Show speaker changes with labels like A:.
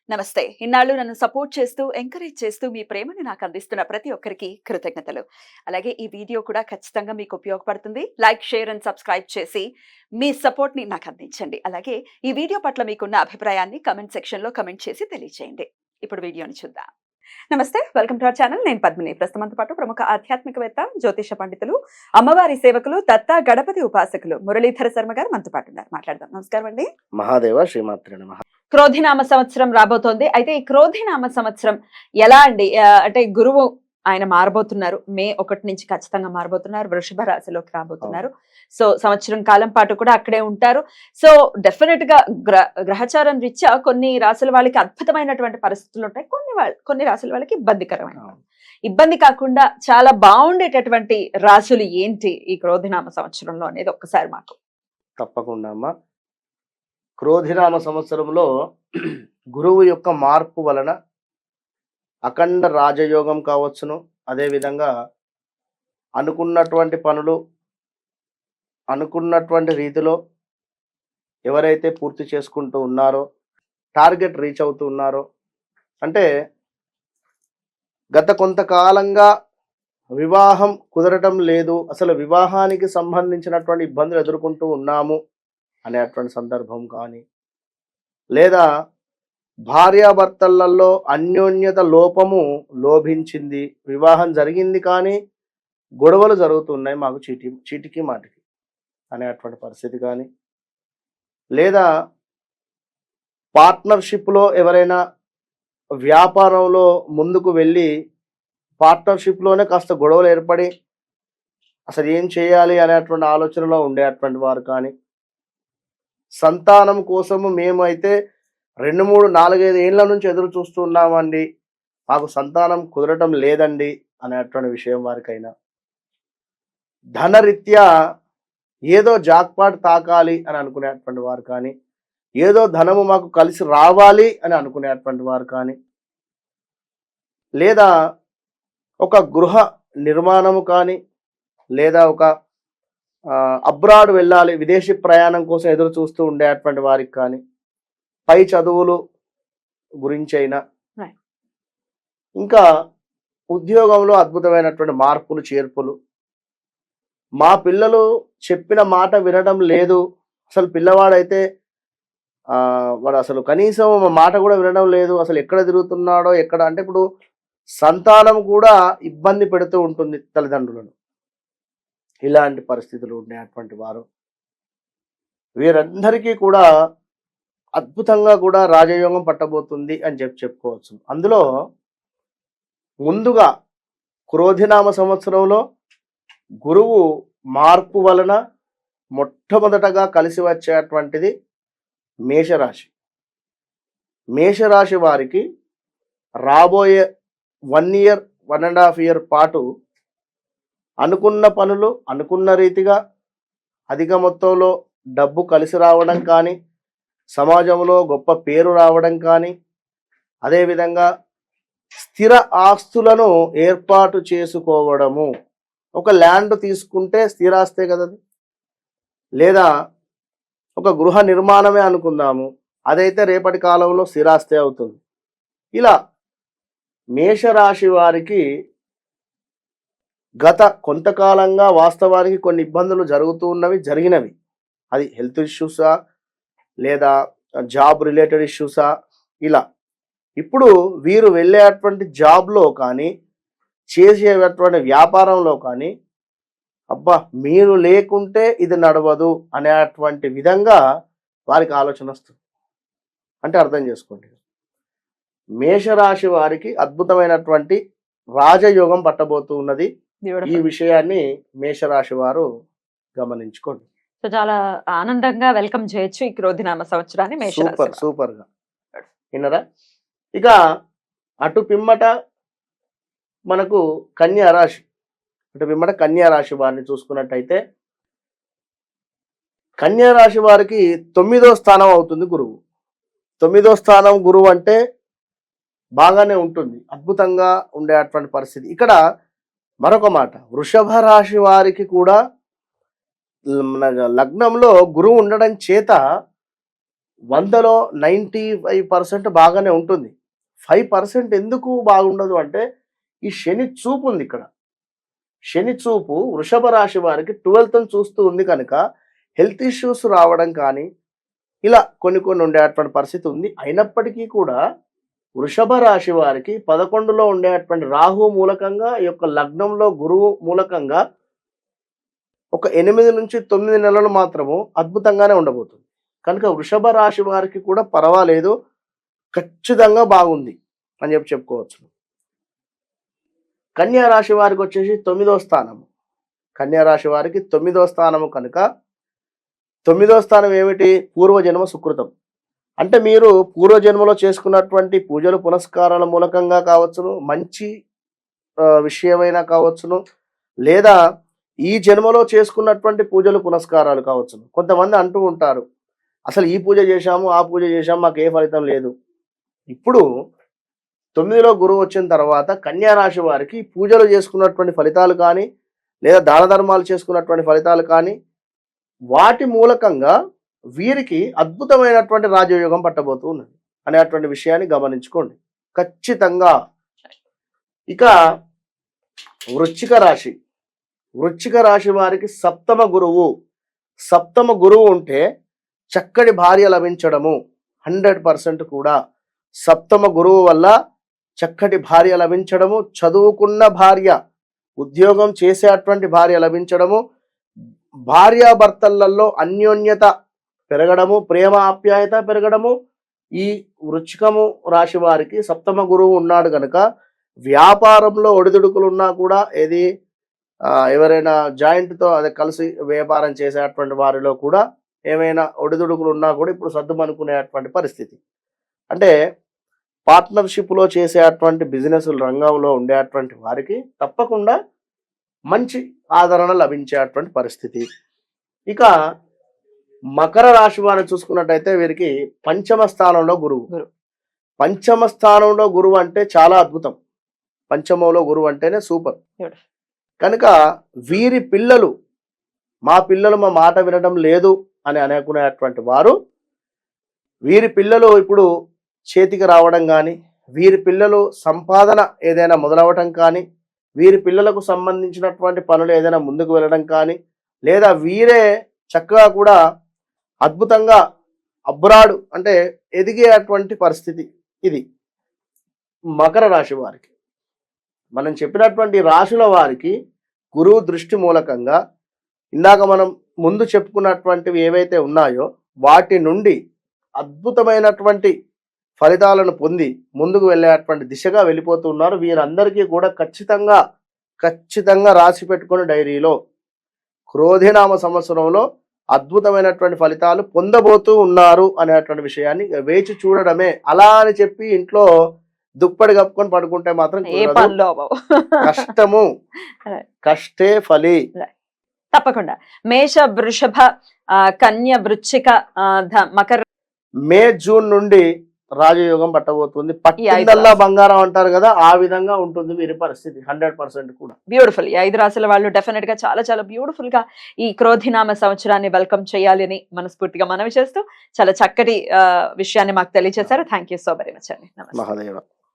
A: నమస్తే. ఇన్నాళ్ళు నన్ను సపోర్ట్ చేస్తూ, ఎంకరేజ్ చేస్తూ మీ ప్రేమను నాకు అందిస్తున్న ప్రతి ఒక్కరికి కృతజ్ఞతలు. అలాగే ఈ వీడియో కూడా ఖచ్చితంగా మీకు ఉపయోగపడుతుంది. లైక్, షేర్ అండ్ సబ్స్క్రైబ్ చేసి మీ సపోర్ట్‌ని నాకు అందించండి. అలాగే ఈ వీడియో పట్ల మీకున్న అభిప్రాయాన్ని కామెంట్ సెక్షన్‌లో కామెంట్ చేసి తెలియజేయండి. ఇప్పుడు వీడియోని చూద్దాం. నమస్తే. Welcome to our channel. నేను పద్మిని. ప్రస్తుతం మనతో పాటు ప్రముఖ ఆధ్యాత్మికవేత్త, జ్యోతిష పండితులు, అమ్మవారి సేవకులు, దత్త గణపతి ఉపాసకులు మురళీధర శర్మ గారు మనతో పాటు ఉన్నారు. మాట్లాడదాం. నమస్కారం అండి.
B: మహాదేవ శ్రీమాత్రే నమః.
A: క్రోధినామ సంవత్సరం రాబోతోంది. అయితే ఈ క్రోధినామ సంవత్సరం ఎలా అండి? అంటే గురువు ఆయన మారబోతున్నారు. మే 1 నుంచి ఖచ్చితంగా మారబోతున్నారు. వృషభ రాశిలోకి రాబోతున్నారు. సో సంవత్సరం కాలం పాటు కూడా అక్కడే ఉంటారు. సో డెఫినెట్ గా గ్రహచారం రీత్యా కొన్ని రాశుల వాళ్ళకి అద్భుతమైనటువంటి పరిస్థితులు ఉంటాయి. కొన్ని రాశుల వాళ్ళకి ఇబ్బందికరమైన. ఇబ్బంది కాకుండా చాలా బాగుండేటటువంటి రాశులు ఏంటి ఈ క్రోధినామ సంవత్సరంలో అనేది ఒక్కసారి మాకు.
B: తప్పకుండా అమ్మా. క్రోధినామ సంవత్సరంలో గురువు యొక్క మార్పు వలన అఖండ రాజయోగం కావచ్చును. అదేవిధంగా అనుకున్నటువంటి పనులు అనుకున్నటువంటి రీతిలో ఎవరైతే పూర్తి చేసుకుంటూ ఉన్నారో, టార్గెట్ రీచ్ అవుతూ ఉన్నారో, అంటే గత కొంతకాలంగా వివాహం కుదరటం లేదు, అసలు వివాహానికి సంబంధించినటువంటి ఇబ్బందులు ఎదుర్కొంటూ ఉన్నాము అనేటువంటి సందర్భం కానీ, లేదా భార్యాభర్తలలో అన్యోన్యత లోపము లోభించింది, వివాహం జరిగింది కానీ గొడవలు జరుగుతున్నాయి మాకు చీటికి మాటికి అనేటువంటి పరిస్థితి కానీ, లేదా పార్ట్నర్షిప్లో ఎవరైనా వ్యాపారంలో ముందుకు వెళ్ళి పార్ట్నర్షిప్లోనే కాస్త గొడవలు ఏర్పడి అసలు ఏం చేయాలి అనేటువంటి ఆలోచనలో ఉండేటువంటి వారు కానీ, సంతానం కోసము మేమైతే 2, 3, 4, 5 ఏళ్ల నుంచి ఎదురు చూస్తున్నామండి, మాకు సంతానం కుదరటం లేదండి అనేటువంటి విషయం వారికైనా, ధనరీత్యా ఏదో జాక్పాట్ తాకాలి అని అనుకునేటువంటి వారు కానీ, ఏదో ధనము మాకు కలిసి రావాలి అని అనుకునేటువంటి వారు కానీ, లేదా ఒక గృహ నిర్మాణము కానీ, లేదా ఒక అబ్రాడ్ వెళ్ళాలి, విదేశీ ప్రయాణం కోసం ఎదురు చూస్తూ ఉండేటువంటి వారికి కానీ, పై చదువులు గురించి అయినా, ఇంకా ఉద్యోగంలో అద్భుతమైనటువంటి మార్పులు చేర్పులు, మా పిల్లలు చెప్పిన మాట వినడం లేదు, అసలు పిల్లవాడైతే వాడు అసలు కనీసం మా మాట కూడా వినడం లేదు, అసలు ఎక్కడ తిరుగుతున్నాడో ఎక్కడ, అంటే ఇప్పుడు సంతానం కూడా ఇబ్బంది పెడుతూ ఉంటుంది తల్లిదండ్రులను. ఇలాంటి పరిస్థితులు ఉండేటువంటి వారు వీరందరికీ కూడా అద్భుతంగా కూడా రాజయోగం పట్టబోతుంది అని చెప్పుకోవచ్చు. అందులో ముందుగా క్రోధినామ సంవత్సరంలో గురువు మార్పు వలన మొట్టమొదటగా కలిసి వచ్చేటువంటిది మేషరాశి. మేషరాశి వారికి రాబోయే 1 ఇయర్ 1.5 ఇయర్ పాటు అనుకున్న పనులు అనుకున్న రీతిగా అధిక మొత్తంలో డబ్బు కలిసి రావడం కానీ, సమాజంలో గొప్ప పేరు రావడం కానీ, అదేవిధంగా స్థిర ఆస్తులను ఏర్పాటు చేసుకోవడము. ఒక ల్యాండ్ తీసుకుంటే స్థిరాస్తే కదా, లేదా ఒక గృహ నిర్మాణమే అనుకుందాము, అదైతే రేపటి కాలంలో స్థిరాస్తే అవుతుంది. ఇలా మేషరాశి వారికి గత కొంతకాలంగా వాస్తవానికి కొన్ని ఇబ్బందులు జరుగుతూ ఉన్నవి, జరిగినవి. అది హెల్త్ ఇష్యూసా, లేదా జాబ్ రిలేటెడ్ ఇష్యూసా, ఇలా. ఇప్పుడు వీరు వెళ్ళేటువంటి జాబ్లో కానీ, చేసేటువంటి వ్యాపారంలో కానీ, అబ్బా మీరు లేకుంటే ఇది నడవదు అనేటువంటి విధంగా వారికి ఆలోచన వస్తుంది. అంటే అర్థం చేసుకోండి, మేషరాశి వారికి అద్భుతమైనటువంటి రాజయోగం పట్టబోతూ ఉన్నది. ఈ విషయాన్ని మేషరాశి వారు గమనించుకోండి.
A: సో చాలా ఆనందంగా వెల్కమ్ చేయొచ్చు ఈ క్రోధినామ సంవత్సరాన్ని మేషరాశి.
B: సూపర్ గా విన్నరా. ఇక అటు పిమ్మట మనకు కన్యా రాశి, అటు పిమ్మట కన్యా రాశి వారిని చూసుకున్నట్టయితే, కన్యా రాశి వారికి 9వ స్థానం అవుతుంది గురువు. 9వ స్థానం గురువు అంటే బాగానే ఉంటుంది, అద్భుతంగా ఉండేటువంటి పరిస్థితి. ఇక్కడ మరొక మాట, వృషభ రాశి వారికి కూడా లగ్నంలో గురువు ఉండడం చేత 100లో 95% బాగానే ఉంటుంది. 5% ఎందుకు బాగుండదు అంటే ఈ శని చూపు ఉంది ఇక్కడ. శని చూపు వృషభ రాశి వారికి 12th చూస్తూ ఉంది కనుక హెల్త్ ఇష్యూస్ రావడం కానీ ఇలా కొన్ని ఉండేటువంటి పరిస్థితి ఉంది. అయినప్పటికీ కూడా వృషభ రాశి వారికి 11లో ఉండేటువంటి రాహు మూలకంగా ఈ యొక్క లగ్నంలో గురువు మూలకంగా ఒక 8 నుంచి 9 నెలలు మాత్రము అద్భుతంగానే ఉండబోతుంది. కనుక వృషభ రాశి వారికి కూడా పర్వాలేదు, ఖచ్చితంగా బాగుంది అని చెప్పుకోవచ్చు. కన్యా రాశి వారికి వచ్చేసి 9వ స్థానము. కన్యా రాశి వారికి 9వ స్థానము కనుక 9వ స్థానం ఏమిటి? పూర్వజన్మ సుకృతం. అంటే మీరు పూర్వజన్మలో చేసుకున్నటువంటి పూజలు పునస్కారాల మూలకంగా కావచ్చును, మంచి విషయమైనా కావచ్చును, లేదా ఈ జన్మలో చేసుకున్నటువంటి పూజలు పునస్కారాలు కావచ్చును. కొంతమంది అంటూ ఉంటారు, అసలు ఈ పూజ చేశాము ఆ పూజ చేశాము మాకు ఏ ఫలితం లేదు. ఇప్పుడు 9లో గురువు వచ్చిన తర్వాత కన్యా రాశి వారికి పూజలు చేసుకున్నటువంటి ఫలితాలు కానీ, లేదా దాన ధర్మాలు చేసుకున్నటువంటి ఫలితాలు కానీ, వాటి మూలకంగా వీరికి అద్భుతమైనటువంటి రాజయోగం పట్టబోతూ ఉన్నది అనేటువంటి విషయాన్ని గమనించుకోండి ఖచ్చితంగా. ఇక వృశ్చిక రాశి. వృశ్చిక రాశి వారికి సప్తమ గురువు ఉంటే చక్కటి భార్య లభించడము 100% కూడా. సప్తమ గురువు వల్ల చక్కటి భార్య లభించడము, చదువుకున్న భార్య, ఉద్యోగం చేసేటువంటి భార్య లభించడము, భార్యాభర్తలలో అన్యోన్యత పెరగడము, ప్రేమ ఆప్యాయత పెరగడము. ఈ వృశ్చికము రాశి వారికి సప్తమ గురువు ఉన్నాడు కనుక వ్యాపారంలో ఒడిదుడుకులు ఉన్నా కూడా ఏది ఎవరైనా జాయింట్తో అదే కలిసి వ్యాపారం చేసేటువంటి వారిలో కూడా ఏమైనా ఒడిదుడుకులు ఉన్నా కూడా ఇప్పుడు సర్దుమనుకునేటువంటి పరిస్థితి. అంటే పార్ట్నర్షిప్లో చేసేటువంటి బిజినెస్ రంగంలో ఉండేటువంటి వారికి తప్పకుండా మంచి ఆదరణ లభించేటువంటి పరిస్థితి. ఇక మకర రాశి వారిని చూసుకున్నట్టయితే వీరికి పంచమ స్థానంలో గురువు. పంచమ స్థానంలో గురువు అంటే చాలా అద్భుతం. పంచమంలో గురువు అంటేనే సూపర్. కనుక వీరి పిల్లలు మా మాట వినడం లేదు అని అనుకునేటువంటి వారు, వీరి పిల్లలు ఇప్పుడు చేతికి రావడం కానీ, వీరి పిల్లలు సంపాదన ఏదైనా మొదలవటం కానీ, వీరి పిల్లలకు సంబంధించినటువంటి పనులు ఏదైనా ముందుకు వెళ్ళడం కానీ, లేదా వీరే చక్కగా కూడా అద్భుతంగా అబ్రాడ్ అంటే ఎదిగేటువంటి పరిస్థితి ఇది మకర రాశి వారికి. మనం చెప్పినటువంటి రాశుల వారికి గురువు దృష్టి మూలకంగా ఇందాక మనం ముందు చెప్పుకున్నటువంటివి ఏవైతే ఉన్నాయో వాటి నుండి అద్భుతమైనటువంటి ఫలితాలను పొంది ముందుకు వెళ్ళేటువంటి దిశగా వెళ్ళిపోతున్నారు. వీరందరికీ కూడా ఖచ్చితంగా రాసి పెట్టుకుని డైరీలో క్రోధినామ సంవత్సరంలో అద్భుతమైనటువంటి ఫలితాలు పొందబోతూ ఉన్నారు అనేటువంటి విషయాన్ని వేచి చూడడమే. అలా అని చెప్పి ఇంట్లో దుప్పటి కప్పుకొని పడుకుంటే మాత్రం కష్టము, కష్టే ఫలి.
A: తప్పకుండా మేష, వృషభ, కన్య, వృశ్చిక, మకర,
B: మే, జూన్ నుండి రాజయోగం పట్టబోతుంది. పట్టిందల్లా బంగారం అంటారు కదా, ఆ విధంగా ఉంటుంది వీరి పరిస్థితి 100% కూడా.
A: బ్యూటిఫుల్. ఈ 5 రాశుల వాళ్ళు డెఫినెట్ గా చాలా బ్యూటిఫుల్ గా ఈ క్రోధినామ సంవత్సరాన్ని వెల్కమ్ చేయాలి అని మనస్ఫూర్తిగా మనవి చేస్తూ చాలా చక్కటి విషయాన్ని మాకు తెలియజేశారు. Thank you so very much అండి. నమస్తే.
B: మహాదేవ.